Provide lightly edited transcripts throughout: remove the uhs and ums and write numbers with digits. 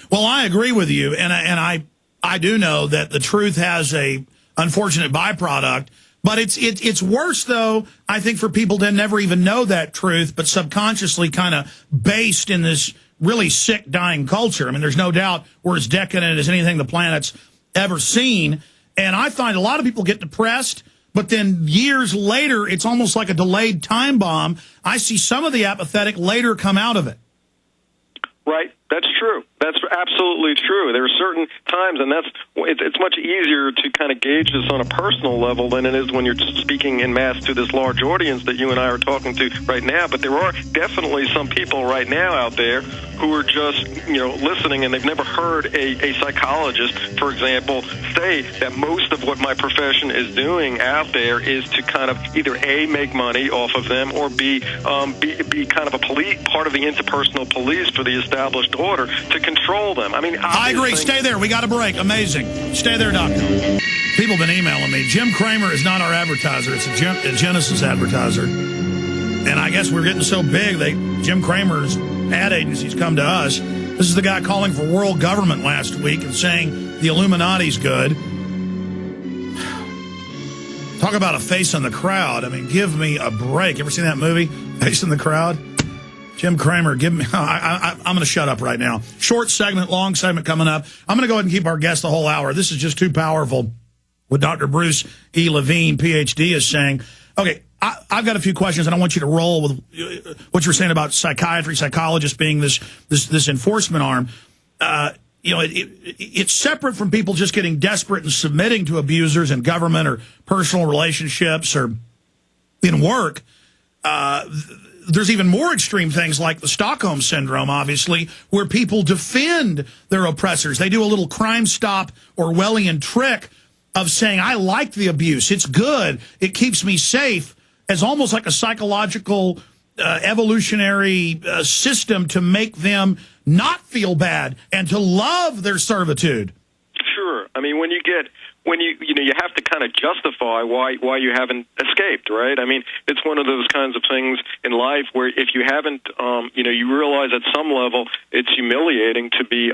Well, I agree with you, and I do know that the truth has a unfortunate byproduct, but it's worse, though, I think, for people to never even know that truth, but subconsciously kind of based in this really sick, dying culture. I mean, there's no doubt we're as decadent as anything the planet's ever seen, and I find a lot of people get depressed, but then years later, it's almost like a delayed time bomb. I see some of the apathetic later come out of it. Right. That's true. That's absolutely true. There are certain times, and it's much easier to kind of gauge this on a personal level than it is when you're speaking in mass to this large audience that you and I are talking to right now. But there are definitely some people right now out there who are just, listening, and they've never heard a psychologist, for example, say that most of what my profession is doing out there is to kind of either A, make money off of them, or B, be kind of a part of the interpersonal police for the established order to control them. I mean, I agree. Stay there. We got a break. Amazing. Stay there, Doctor. People have been emailing me. Jim Cramer is not our advertiser. It's a Genesis advertiser. And I guess we're getting so big, Jim Cramer's ad agencies come to us. This is the guy calling for world government last week and saying the Illuminati's good. Talk about a face in the crowd. I mean, give me a break. Ever seen that movie, Face in the Crowd? Jim Cramer, give me... I'm going to shut up right now. Short segment, long segment coming up. I'm going to go ahead and keep our guest the whole hour. This is just too powerful. What Dr. Bruce E. Levine, Ph.D., is saying. Okay, I've got a few questions, and I want you to roll with what you're saying about psychiatry, psychologists being this enforcement arm. It's separate from people just getting desperate and submitting to abusers in government or personal relationships or in work. There's even more extreme things like the Stockholm Syndrome, obviously, where people defend their oppressors. They do a little Crime Stop Orwellian trick of saying, I like the abuse. It's good. It keeps me safe, as almost like a psychological evolutionary system to make them not feel bad and to love their servitude. Sure. I mean, you have to kind of justify why you haven't escaped, right? I mean, it's one of those kinds of things in life where if you haven't, you realize at some level it's humiliating to be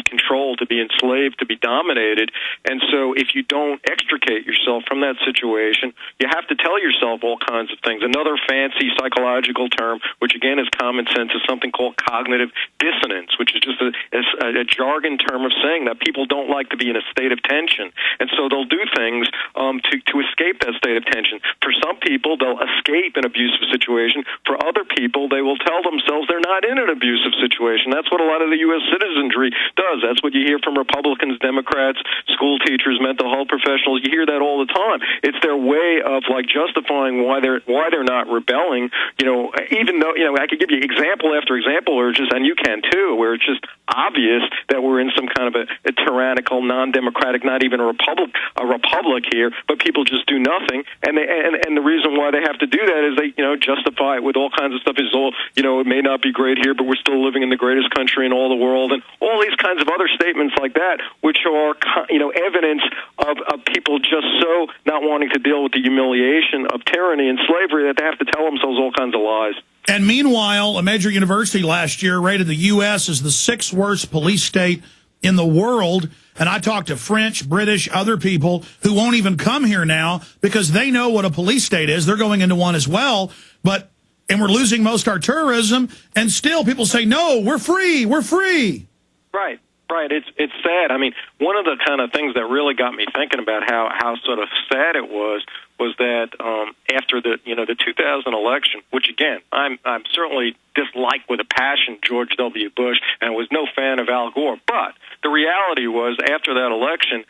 controlled, to be enslaved, to be dominated, and so if you don't extricate yourself from that situation, you have to tell yourself all kinds of things. Another fancy psychological term, which again is common sense, is something called cognitive dissonance, which is just a jargon term of saying that people don't like to be in a state of tension. And so they'll do things to escape that state of tension. For some people, they'll escape an abusive situation. For other people, they will tell themselves they're not in an abusive situation. That's what a lot of the U.S. citizenry does. That's what you hear from Republicans, Democrats, school teachers, mental health professionals. You hear that all the time. It's their way of justifying why they're not rebelling. Even though I could give you example after example, and you can too, where it's just obvious that we're in some kind of a tyrannical, non-democratic, not even a republic here, but people just do nothing, and the reason why they have to do that is they justify it with all kinds of stuff. Is it may not be great here, but we're still living in the greatest country in all the world, and all these kinds of other statements like that, which are evidence of people just so not wanting to deal with the humiliation of tyranny and slavery that they have to tell themselves all kinds of lies. And meanwhile, a major university last year rated the U.S. as the 6th worst police state in the world. And I talked to French, British, other people who won't even come here now because they know what a police state is. They're going into one as well. And we're losing most of our tourism. And still people say, no, we're free. We're free. Right. Right. It's sad. I mean, one of the kind of things that really got me thinking about how sort of sad it was that after the 2000 election, which again I'm certainly dislike with a passion George W. Bush and was no fan of Al Gore, but the reality was after that election,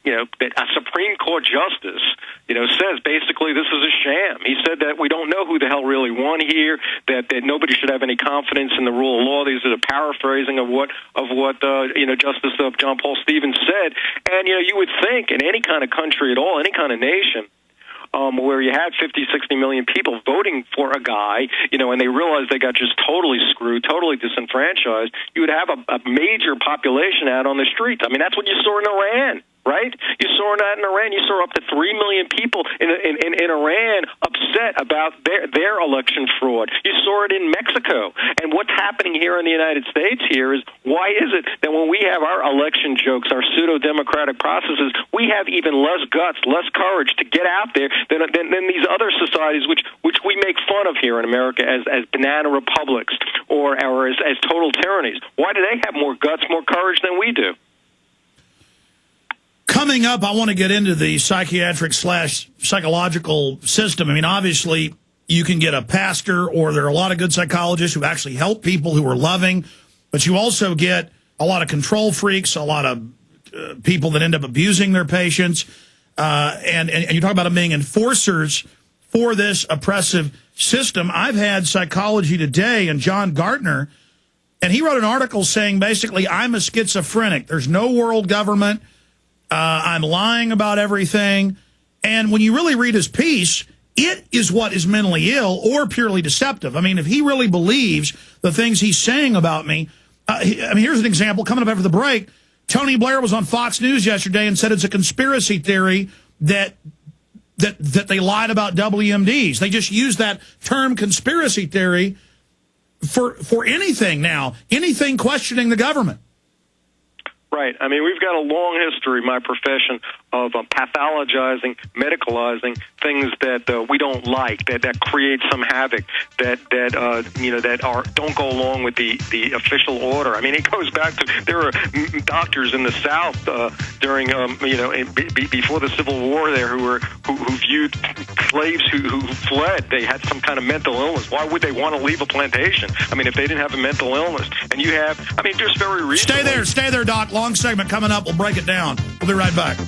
that a Supreme Court justice, says basically this is a sham. He said that we don't know who the hell really won here, that nobody should have any confidence in the rule of law. These are the paraphrasing of what Justice John Paul Stevens said. And, you would think in any kind of country at all, any kind of nation, where you had 50, 60 million people voting for a guy, and they realized they got just totally screwed, totally disenfranchised, you would have a major population out on the streets. I mean, that's what you saw in Iran, right? You saw that in Iran. You saw up to 3 million people in Iran upset about their election fraud. You saw it in Mexico. And what's happening here in the United States here is, why is it that when we have our election jokes, our pseudo-democratic processes, we have even less guts, less courage to get out there than these other societies, which we make fun of here in America as banana republics or as total tyrannies? Why do they have more guts, more courage than we do? Coming up, I want to get into the psychiatric/psychological system. I mean, obviously, you can get a pastor, or there are a lot of good psychologists who actually help people, who are loving, but you also get a lot of control freaks, a lot of people that end up abusing their patients, and you talk about them being enforcers for this oppressive system. I've had Psychology Today and John Gartner, and he wrote an article saying, basically, I'm a schizophrenic. There's no world government. I'm lying about everything. And when you really read his piece, it is what is mentally ill or purely deceptive. I mean, if he really believes the things he's saying about me, I mean, here's an example. Coming up after the break, Tony Blair was on Fox News yesterday and said it's a conspiracy theory that they lied about WMDs. They just use that term conspiracy theory for anything now, anything questioning the government. Right. I mean, we've got a long history, my profession, of pathologizing, medicalizing things that we don't like, that create some havoc, that don't go along with the official order. I mean, it goes back to, there were doctors in the South during before the Civil War there who viewed slaves who fled. They had some kind of mental illness. Why would they want to leave a plantation? I mean, if they didn't have a mental illness, and you have, I mean, just very recently. Stay there, Doc. Long segment coming up. We'll break it down. We'll be right back.